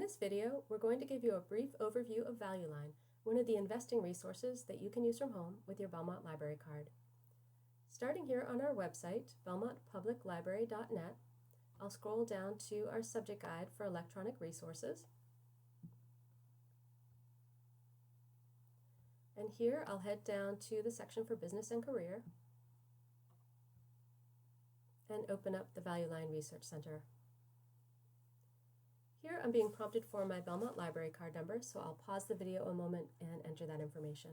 this video, we're going to give you a brief overview of ValueLine, one of the investing resources that you can use from home with your Belmont Library card. Starting here on our website, belmontpubliclibrary.net, I'll scroll down to our subject guide for electronic resources. And here I'll head down to the section for business and career and open up the ValueLine Research Center. Here I'm being prompted for my Belmont Library card number, so I'll pause the video a moment and enter that information.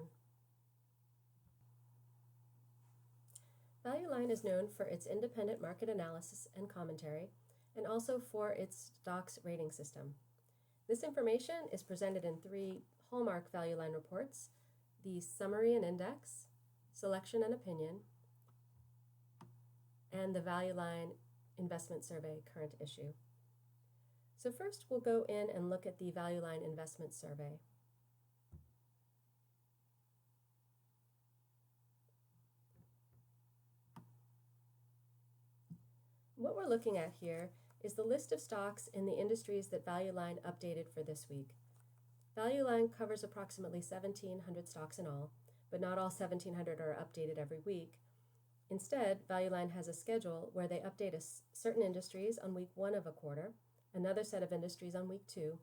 ValueLine is known for its independent market analysis and commentary, and also for its stocks rating system. This information is presented in three hallmark ValueLine reports: the summary and index, selection and opinion, and the ValueLine investment survey current issue. So first we'll go in and look at the ValueLine investment survey. What we're looking at here is the list of stocks in the industries that ValueLine updated for this week. ValueLine covers approximately 1,700 stocks in all, but not all 1,700 are updated every week. Instead, ValueLine has a schedule where they update certain industries on week 1 of a quarter, another set of industries on week 2,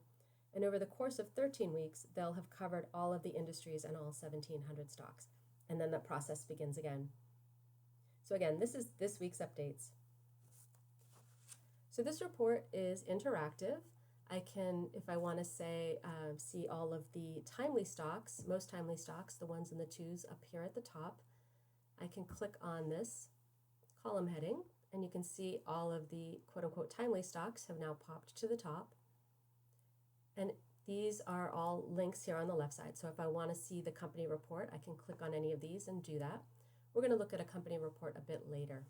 and over the course of 13 weeks, they'll have covered all of the industries and all 1,700 stocks, and then the process begins again. So again, this is this week's updates. So this report is interactive. I can, if I want to say, see all of the timely stocks, most timely stocks, the ones in the 2s up here at the top. I can click on this column heading, and you can see all of the quote-unquote timely stocks have now popped to the top. And these are all links here on the left side. So if I want to see the company report, I can click on any of these and do that. We're going to look at a company report a bit later.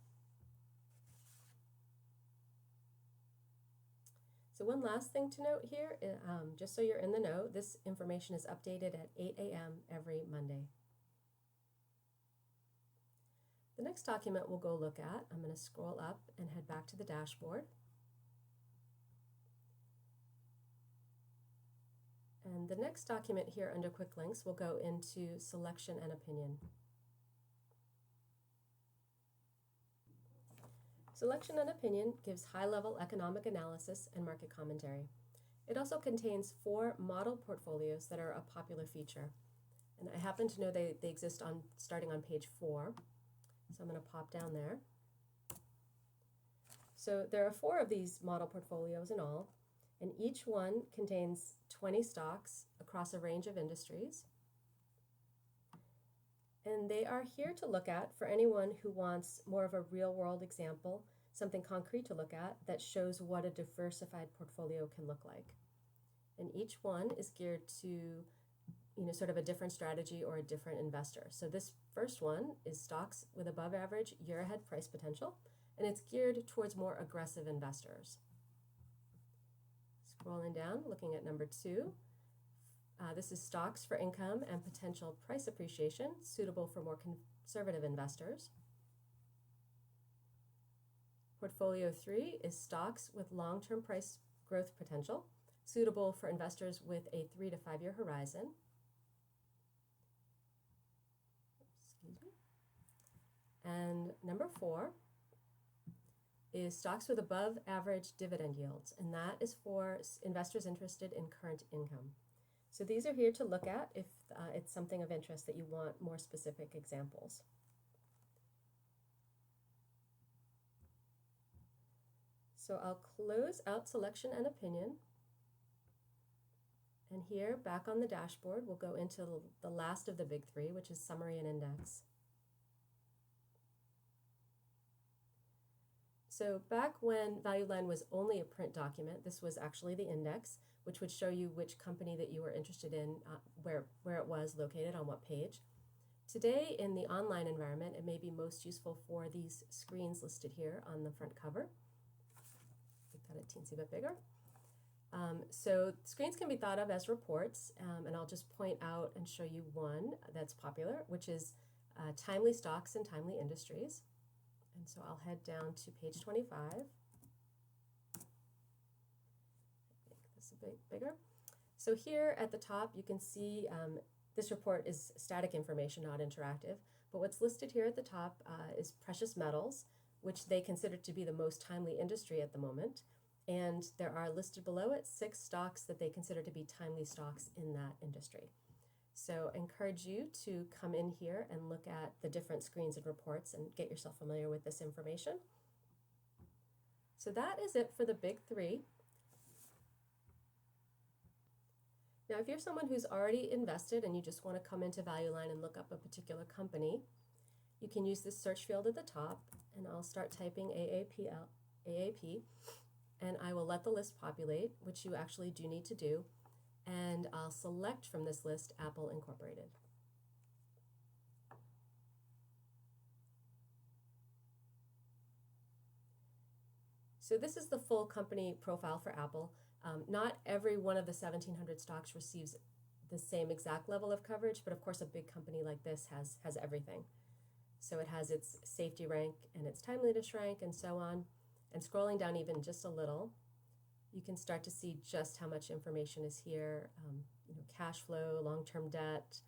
So one last thing to note here, just so you're in the know, this information is updated at 8 a.m. every Monday. The next document we'll go look at, I'm going to scroll up and head back to the dashboard. And the next document here under Quick Links will go into Selection and Opinion. Selection and Opinion gives high-level economic analysis and market commentary. It also contains 4 model portfolios that are a popular feature. And I happen to know they exist starting on page 4. So I'm going to pop down there. So there are 4 of these model portfolios in all, and each one contains 20 stocks across a range of industries. And they are here to look at for anyone who wants more of a real-world example, something concrete to look at that shows what a diversified portfolio can look like. And each one is geared to sort of a different strategy or a different investor. So this first one is stocks with above average year ahead price potential, and it's geared towards more aggressive investors. Scrolling down, looking at number 2, this is stocks for income and potential price appreciation, suitable for more conservative investors. Portfolio 3 is stocks with long-term price growth potential, suitable for investors with a 3 to 5 year horizon. And number 4 is stocks with above average dividend yields, and that is for investors interested in current income. So these are here to look at if it's something of interest that you want more specific examples. So I'll close out Selection and Opinion. And here, back on the dashboard, we'll go into the last of the big 3, which is Summary and Index. So back when ValueLine was only a print document, this was actually the index, which would show you which company that you were interested in, where it was located, on what page. Today, in the online environment, it may be most useful for these screens listed here on the front cover. Make that a teensy bit bigger. So screens can be thought of as reports, and I'll just point out and show you one that's popular, which is timely stocks and timely industries. And so I'll head down to page 25. Make this it's a bit bigger. So here at the top, you can see this report is static information, not interactive. But what's listed here at the top is precious metals, which they consider to be the most timely industry at the moment. And there are listed below it 6 stocks that they consider to be timely stocks in that industry. So I encourage you to come in here and look at the different screens and reports and get yourself familiar with this information. So that is it for the big 3. Now, if you're someone who's already invested and you just want to come into ValueLine and look up a particular company, you can use this search field at the top, and I'll start typing AAP, and I will let the list populate, which you actually do need to do, and I'll select from this list Apple Incorporated. So this is the full company profile for Apple. Not every one of the 1,700 stocks receives the same exact level of coverage, but of course a big company like this has everything. So it has its safety rank and its timeliness rank and so on. And scrolling down even just a little, you can start to see just how much information is here. Cash flow, long-term debt,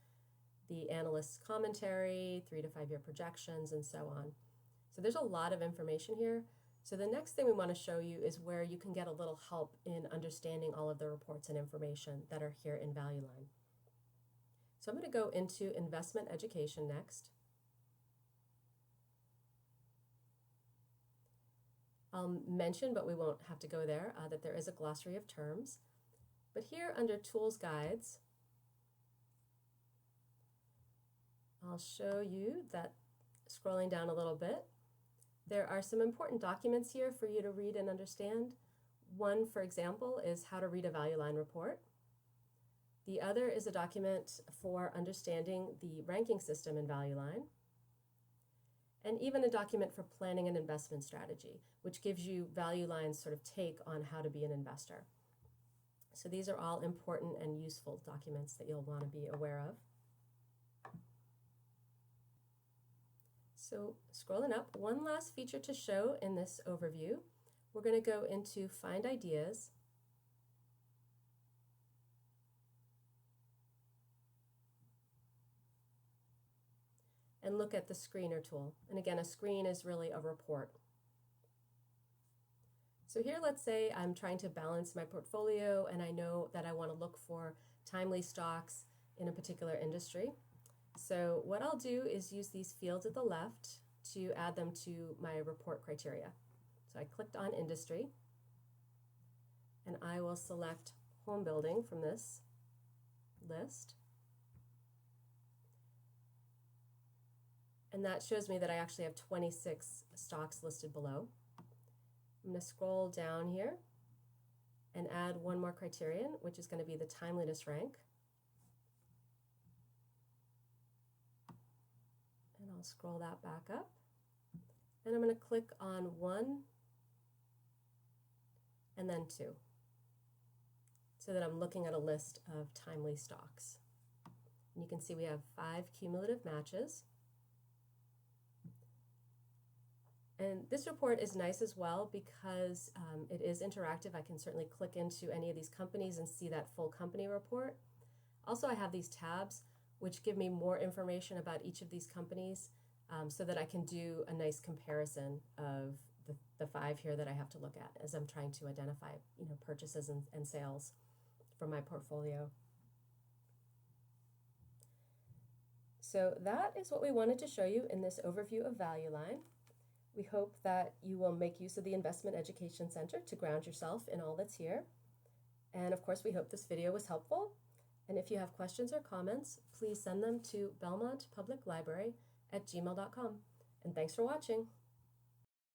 the analyst's commentary, 3 to 5 year projections, and so on. So there's a lot of information here. So the next thing we want to show you is where you can get a little help in understanding all of the reports and information that are here in ValueLine. So I'm going to go into investment education next. I'll mention, but we won't have to go there, that there is a glossary of terms. But here under Tools Guides, I'll show you that, scrolling down a little bit, there are some important documents here for you to read and understand. One, for example, is how to read a ValueLine report. The other is a document for understanding the ranking system in ValueLine, and even a document for planning an investment strategy, which gives you ValueLine's sort of take on how to be an investor. So these are all important and useful documents that you'll want to be aware of. So scrolling up, one last feature to show in this overview. We're going to go into Find Ideas. And look at the screener tool. And again, a screen is really a report. So here, let's say I'm trying to balance my portfolio and I know that I want to look for timely stocks in a particular industry. So what I'll do is use these fields at the left to add them to my report criteria. So I clicked on industry, and I will select home building from this list. And that shows me that I actually have 26 stocks listed below. I'm going to scroll down here and add one more criterion, which is going to be the timeliness rank. And I'll scroll that back up. And I'm going to click on 1 and then 2, so that I'm looking at a list of timely stocks. And you can see we have 5 cumulative matches. And this report is nice as well because it is interactive. I can certainly click into any of these companies and see that full company report. Also, I have these tabs which give me more information about each of these companies, so that I can do a nice comparison of the 5 here that I have to look at as I'm trying to identify purchases and sales from my portfolio. So that is what we wanted to show you in this overview of ValueLine. We hope that you will make use of the Investment Education Center to ground yourself in all that's here. And of course, we hope this video was helpful. And if you have questions or comments, please send them to belmontpubliclibrary@gmail.com. And thanks for watching.